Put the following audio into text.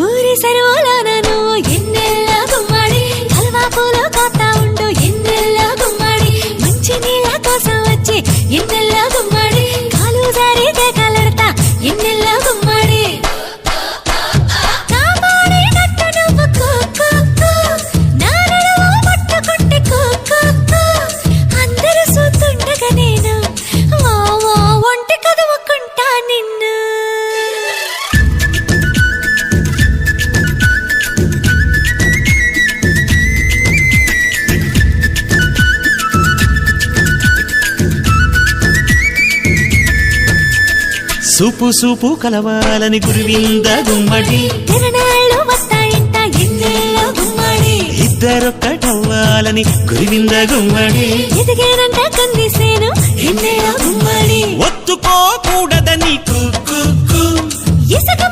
ఊరి సరువులను ఎన్నెల్ల గుమ్మడి హల్వా పూలు కాతా ఉండు ఎన్నెల్ల గుమ్మడి మంచి నీళ్ళ కోసం వచ్చి ఎన్నెల్ల గుమ్మడి కాలు జారితే కలడతా ఎన్నెల్ల గుమ్మడి సూపు సూపు కలవాలని గురువింద గుమ్మడి తిరణాళ్ళు వస్తాయంట ఎన్నెల్ల గుమ్మడి ఇద్దరొక్కటవ్వాలని గురువింద గుమ్మడి ఎదిగేనంట కందిసేను ఎన్నెల్ల గుమ్మడి ఒత్తుకోకూడదని ఇసుక